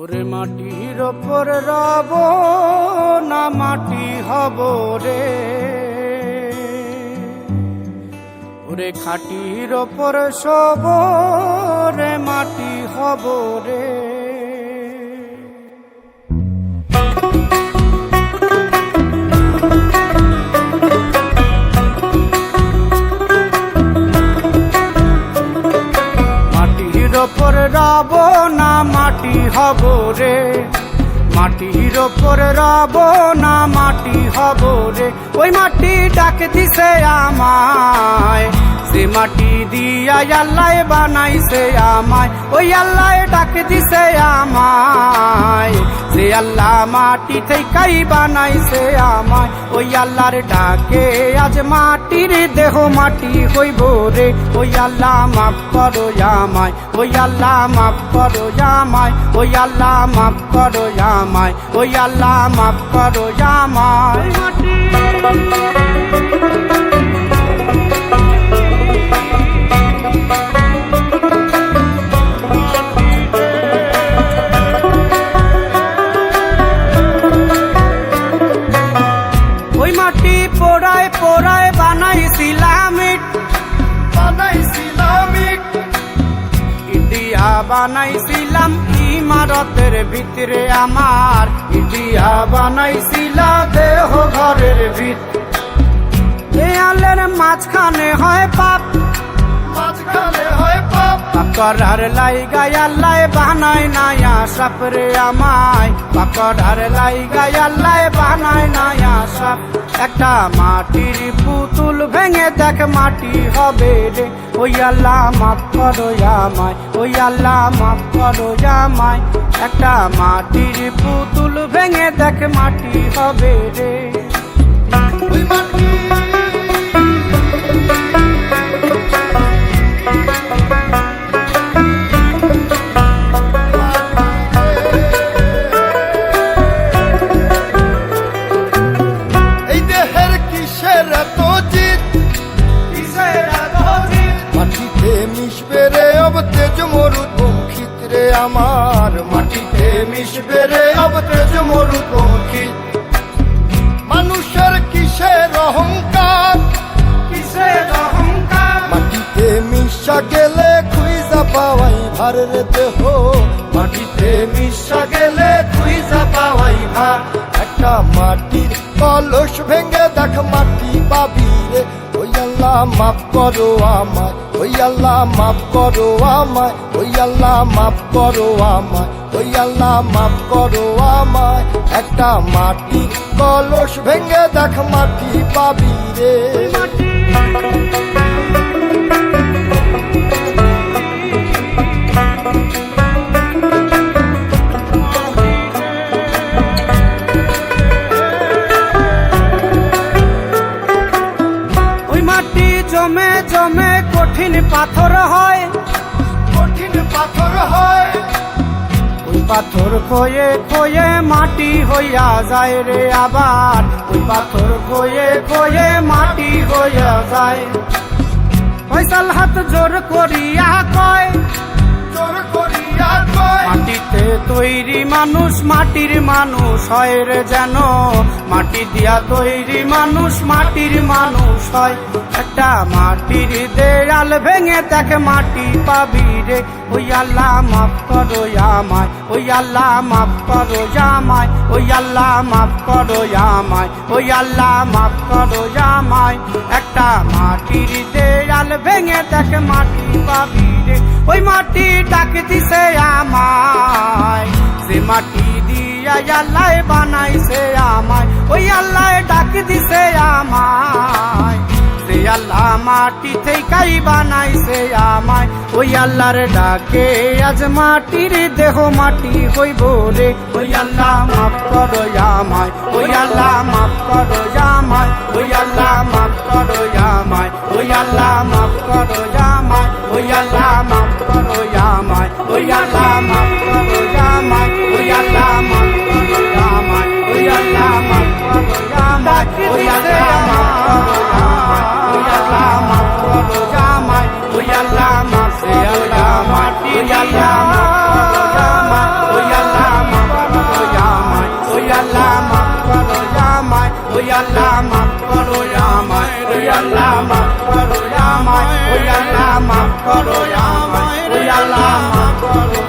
ওরে মাটির ওপর রব না মাটি হব রে, ওরে খাটির ওপর শোব রে মাটি হব রে। মাটির ওপর রব না মাটি হব রে, মাটির ওপর রব না মাটি হব রে। ওই মাটি ডাক দিছে আমায়, সে মাটি দিয়া আল্লাহ বানাইছে আমায়। ওই আল্লাহ ডাক দিছে আমায়, সে আল্লাহ মাটি থেকেই বানাইছে আমায়। ওই আল্লাহর ডাকে আজ মাটির দেহ মাটি হইব রে। ওই আল্লাহ মাফ করো আমায়, ওই আল্লাহ মাফ করো আমায়, ওই আল্লাহ মাফ করো আমায়, ওই আল্লাহ মাফ করো আমায়। ওই মাটি পোড়ায় পোড়ায় বানাইছিলাম ইট, ইটিয়া বানাইছিলাম ইমারতের ভিতরে আমার, ইটিয়া বানাইছিলা দেহ ঘরের ভিত। দেয়ালের মাঝখানে হয় পাপ, মাঝখানে হয় পাপ, পাকড়ার লাইগায় আল্লাহ বানায় নায়া সাপ রে আমায়, পাকড়ার লাইগায় আল্লাহ বানায় নায়া সাপ। একটা মাটির পুতুল ভেঙে দেখ মাটি হবে রে। ওই আল্লাহ মাফ করো আমায়, ওই আল্লাহ মাফ করো আমায়। একটা মাটির পুতুল ভেঙে দেখ মাটি হবে রে। ওই মাটি আমার, মাটিতে মিশবে রে অব তেজ মরুপঙ্খিত। মানুষের কিসের অহংকার, কিসের অহংকার, মাটিতে মিশা গেলে খুঁজা পাওয়াই ভার রে দেহ, মাটিতে মিশা গেলে খুঁজা পাওয়াই ভার। একটা মাটির কলস ভেঙে দেখ মাটি পাবি রে। ওই আল্লাহ মাফ করো আমায়, ওই আল্লাহ মাফ করো আমায়, ওই আল্লাহ মাফ করো আমায়, ওই আল্লাহ মাফ করো আমায়। একটা মাটির কলস ভেঙে দেখ মাটি পাবি রে। জমে জমে কঠিন পাথর হয়, কঠিন পাথর হয়। ওই পাথর খয়ে খয়ে মাটি হইয়া যায় রে আবার, ওই পাথর খয়ে খয়ে মাটি হইয়া যায়। ফয়সাল হাত জোর করিয়া কয়, জোর করিয়া কয়, মাটিতে তৈরি মানুষ মাটির মানুষ হয় রে যেন, মাটি দিয়া তৈরি মানুষ মাটির মানুষ হয়। একটা মাটির দেয়াল ভেঙে দেখ মাটি পাবি রে। ওই আল্লাহ মাফ করো আমায়, ওই আল্লাহ মাফ করো আমায়, ওই আল্লাহ মাফ করো আমায়, ওই আল্লাহ মাফ করো আমায়। একটা মাটির দেয়াল ভেঙে দেখ মাটি পাবি রে। ওই মাটি ডাক দিছে আমায়, সে মাটি দিয়া আল্লাহ বানাইছে আমায়। ওই আল্লাহ ডাক দিছে আমায়, সে আল্লাহ মাটি থেকেই বানাইছে আমায়। ওই আল্লাহর ডাকে আজ মাটির দেহ মাটি হইব রে। ওই আল্লাহ মাফ করো আমায়, ওই আল্লাহ মাফ করো আমায়, ওই আল্লাহ মাফ করো আমায়, ওই আল্লাহ মাফ করো আমায়, ওই আল্লাহ মাফ করো আমায়, ওই আল্লাহ মাফ করো আমায়, ওই আল্লাহ মাফ করো আমায়, ওই আল্লাহ মাফ করো আমায়, ওই আল্লাহ মাফ করো আমায়, ওই আল্লাহ মাফ করো আমায়, ওই আল্লাহ মাফ, ওই আল্লাহ মাটি, ওই আল্লাহ মাফ করো আমায়, ওই আল্লাহ করো আমায় ওই আল্লাহ মাফ করো আমায় ওই আল্লাহ মাফ করো আমায় ওই আল্লাহ মাফ করো